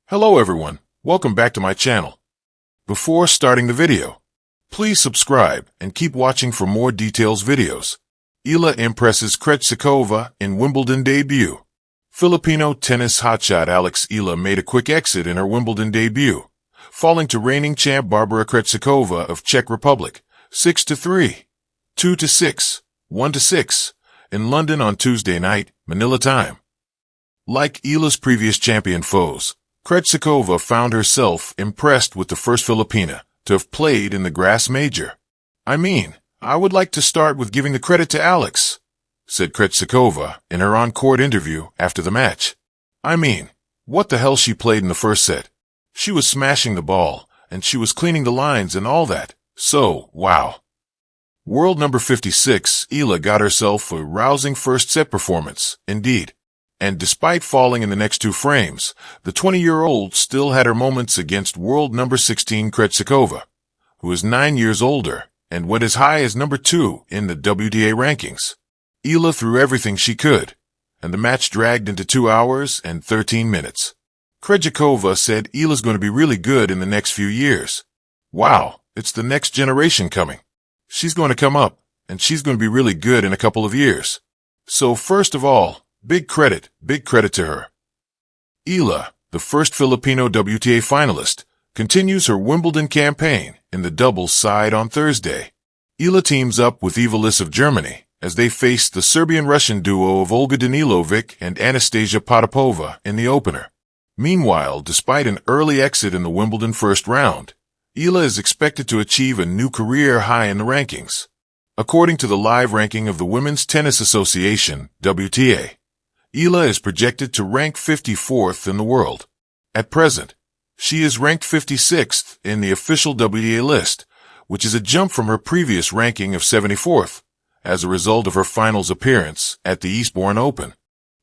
Hello everyone, welcome back to my channel. Before starting the video, please subscribe and keep watching for more details videos. Eala impresses Krejcikova in Wimbledon debut. Filipino tennis hotshot Alex Eala made a quick exit in her Wimbledon debut, falling to reigning champ Barbora Krejcikova of Czech Republic, 6-3, 2-6, 1-6, in London on Tuesday night, Manila time. Like Eala's previous champion foes, Krejcikova found herself impressed with the first Filipina to have played in the grass major. I would like to start with giving the credit to Alex, said Krejcikova in her on-court interview after the match. What the hell she played in the first set. She was smashing the ball, and she was cleaning the lines and all that. So, wow. World number 56, Eala got herself a rousing first set performance, indeed. And despite falling in the next two frames, the 20-year-old still had her moments against world number 16 Krejcikova, who is 9 years older and went as high as number 2 in the WTA rankings. Eala threw everything she could, and the match dragged into 2 hours and 13 minutes. Krejcikova said Eala's going to be really good in the next few years. Wow, it's the next generation coming. She's going to come up, and she's going to be really good in a couple of years. So first of all, big credit to her. Eala, the first Filipino WTA finalist, continues her Wimbledon campaign in the doubles side on Thursday. Eala teams up with Eva of Germany as they face the Serbian-Russian duo of Olga Danilovic and Anastasia Potapova in the opener. Meanwhile, despite an early exit in the Wimbledon first round, Eala is expected to achieve a new career high in the rankings. According to the live ranking of the Women's Tennis Association, WTA, Eala is projected to rank 54th in the world. At present, she is ranked 56th in the official WTA list, which is a jump from her previous ranking of 74th, as a result of her finals appearance at the Eastbourne Open.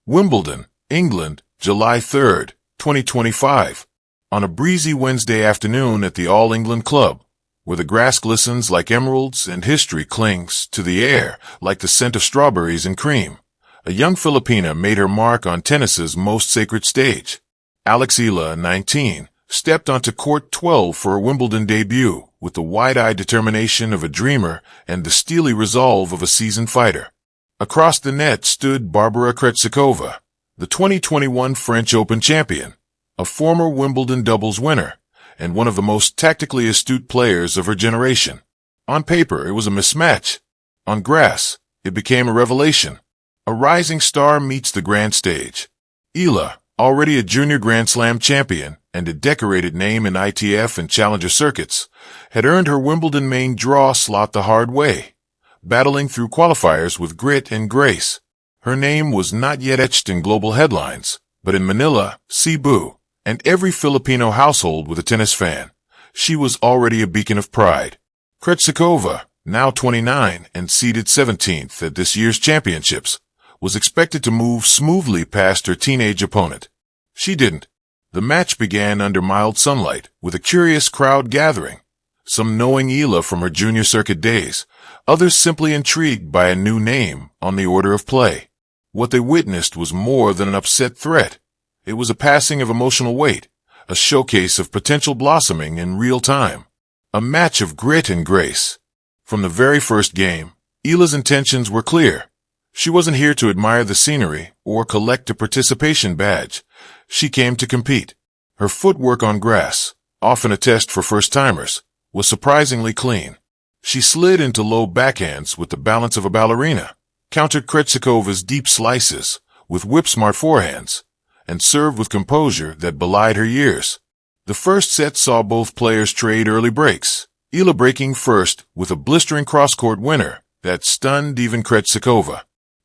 Wimbledon, England, July 3, 2025. On a breezy Wednesday afternoon at the All England Club, where the grass glistens like emeralds and history clings to the air like the scent of strawberries and cream, a young Filipina made her mark on tennis's most sacred stage. Alex Eala, 19, stepped onto court 12 for her Wimbledon debut with the wide-eyed determination of a dreamer and the steely resolve of a seasoned fighter. Across the net stood Barbora Krejcikova, the 2021 French Open champion, a former Wimbledon doubles winner, and one of the most tactically astute players of her generation. On paper, it was a mismatch. On grass, it became a revelation. A rising star meets the grand stage. Eala, already a junior Grand Slam champion and a decorated name in ITF and Challenger circuits, had earned her Wimbledon main draw slot the hard way, battling through qualifiers with grit and grace. Her name was not yet etched in global headlines, but in Manila, Cebu, and every Filipino household with a tennis fan, she was already a beacon of pride. Krejcikova, now 29 and seeded 17th at this year's championships, was expected to move smoothly past her teenage opponent. She didn't. The match began under mild sunlight, with a curious crowd gathering, some knowing Eala from her junior circuit days, others simply intrigued by a new name on the order of play. What they witnessed was more than an upset threat. It was a passing of emotional weight, a showcase of potential blossoming in real time, a match of grit and grace. From the very first game, Eala's intentions were clear. She wasn't here to admire the scenery or collect a participation badge. She came to compete. Her footwork on grass, often a test for first-timers, was surprisingly clean. She slid into low backhands with the balance of a ballerina, countered Krejcikova's deep slices with whip-smart forehands, and served with composure that belied her years. The first set saw both players trade early breaks, Eala breaking first with a blistering cross-court winner that stunned even Krejcikova.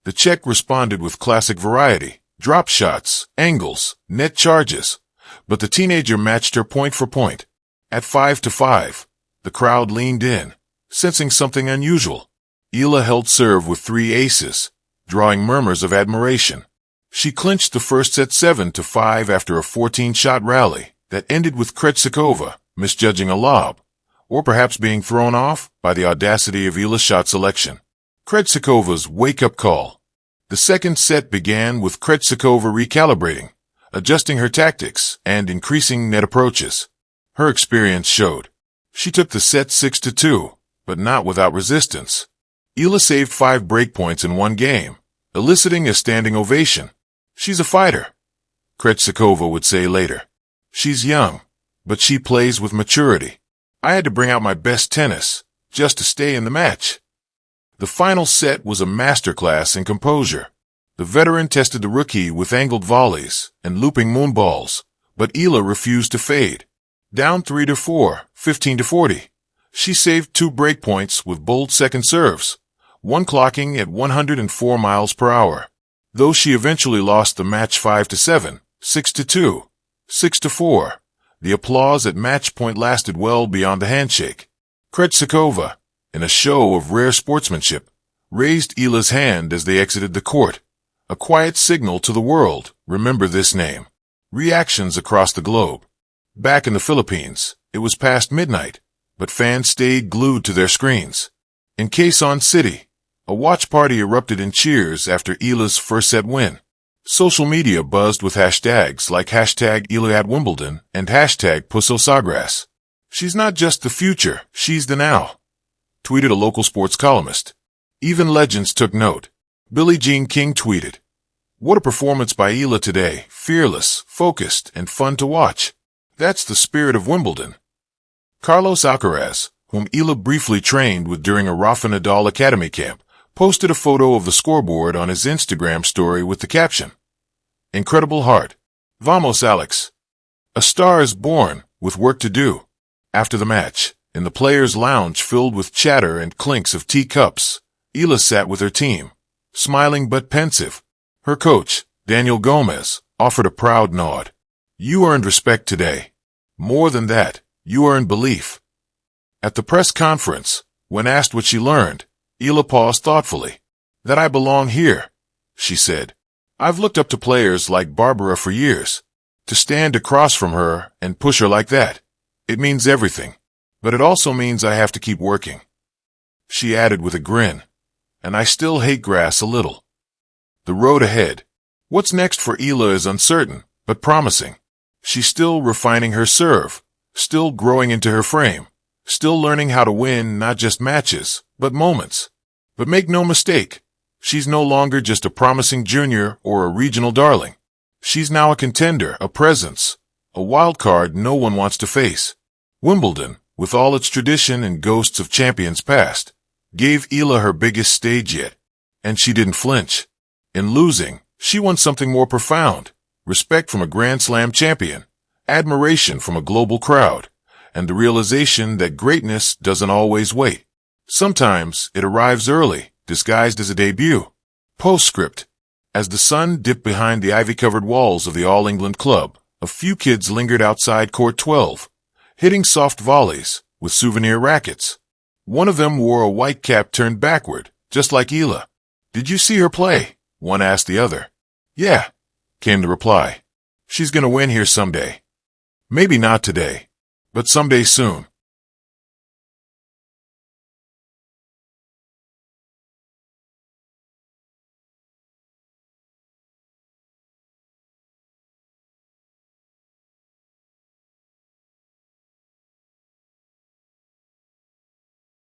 The Czech responded with classic variety, drop shots, angles, net charges, but the teenager matched her point for point. At 5-5, the crowd leaned in, sensing something unusual. Eala held serve with 3 aces, drawing murmurs of admiration. She clinched the first set 7-5 after a 14-shot rally that ended with Krejcikova misjudging a lob, or perhaps being thrown off by the audacity of Eala's shot selection. Krejcikova's wake-up call. The second set began with Krejcikova recalibrating, adjusting her tactics and increasing net approaches. Her experience showed. She took the set 6-2, but not without resistance. Eala saved 5 breakpoints in one game, eliciting a standing ovation. She's a fighter, Krejcikova would say later. She's young, but she plays with maturity. I had to bring out my best tennis just to stay in the match. The final set was a masterclass in composure. The veteran tested the rookie with angled volleys and looping moonballs, but Eala refused to fade. Down 3-4, 15-40. She saved 2 breakpoints with bold second serves, one clocking at 104 miles per hour. Though she eventually lost the match 5-7, 6-2, 6-4, the applause at match point lasted well beyond the handshake. Krejcikova, in a show of rare sportsmanship, raised Eala's hand as they exited the court. A quiet signal to the world, remember this name. Reactions across the globe. Back in the Philippines, it was past midnight, but fans stayed glued to their screens. In Quezon City, a watch party erupted in cheers after Eala's first set win. Social media buzzed with hashtags like #Eala@Wimbledon and #PusoSagras. She's not just the future, she's the now, tweeted a local sports columnist. Even legends took note. Billie Jean King tweeted, "What a performance by Eala today, fearless, focused, and fun to watch. That's the spirit of Wimbledon." Carlos Alcaraz, whom Eala briefly trained with during a Rafa Nadal Academy camp, posted a photo of the scoreboard on his Instagram story with the caption, "Incredible heart. Vamos, Alex." A star is born, with work to do. After the match, in the players' lounge filled with chatter and clinks of teacups, Eala sat with her team, smiling but pensive. Her coach, Daniel Gomez, offered a proud nod. "You earned respect today. More than that, you earned belief." At the press conference, when asked what she learned, Eala paused thoughtfully. "That I belong here," she said. "I've looked up to players like Barbora for years. To stand across from her and push her like that, it means everything. But it also means I have to keep working." She added with a grin, "And I still hate grass a little." The road ahead. What's next for Eala is uncertain, but promising. She's still refining her serve, still growing into her frame, still learning how to win not just matches, but moments. But make no mistake, she's no longer just a promising junior or a regional darling. She's now a contender, a presence, a wild card no one wants to face. Wimbledon, with all its tradition and ghosts of champions past, gave Eala her biggest stage yet, and she didn't flinch. In losing, she won something more profound: respect from a Grand Slam champion, admiration from a global crowd, and the realization that greatness doesn't always wait. Sometimes it arrives early, disguised as a debut. Postscript. As the sun dipped behind the ivy-covered walls of the All England Club, a few kids lingered outside Court 12, hitting soft volleys with souvenir rackets. One of them wore a white cap turned backward, just like Eala. "Did you see her play?" one asked the other. "Yeah," came the reply. "She's gonna win here someday. Maybe not today, but someday soon."